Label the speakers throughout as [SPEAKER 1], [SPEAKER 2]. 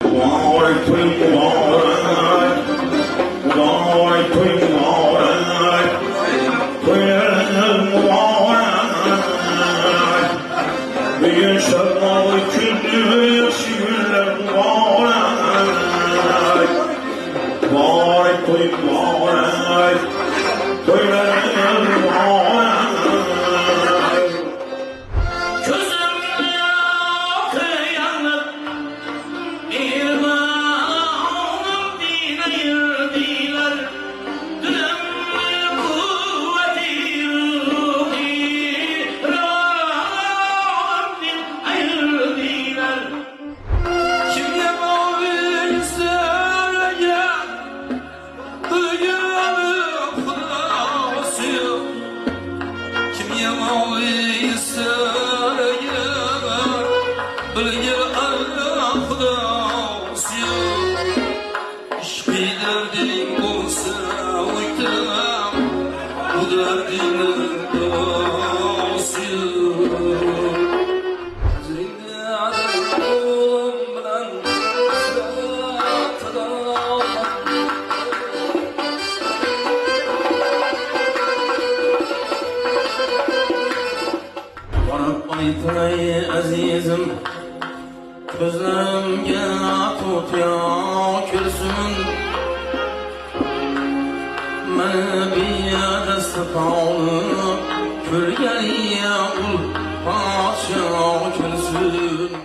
[SPEAKER 1] Mübarek toy mübarek, mübarek toy mübarek, toylarınız mübarek. Bir yaşamalı küllü yaşı güller mübarek. Mübarek toy mübarek, toylarınız mübarek.
[SPEAKER 2] Aytay azizim, gözlerimge tutya külsün. Meni bir destaqalı külgeliye ul paşa külsün.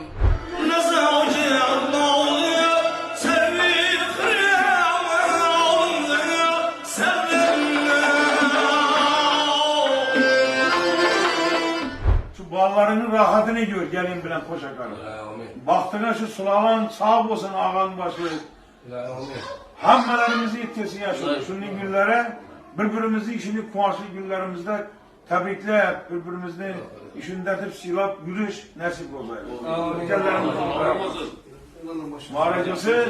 [SPEAKER 3] Ballarının rahatını gör gelin bilen koşa karı. Baktığına şu sulalan sağ olsun ağanın başı. Hammelerimizi yetkisi yaşıyor. Şunun günlere birbirimizi işini kumaşlı günlerimizde tebrikleyip birbirimizin işindetip silap gülüş nasip olacak. Ülkelerimiz Mahrecesi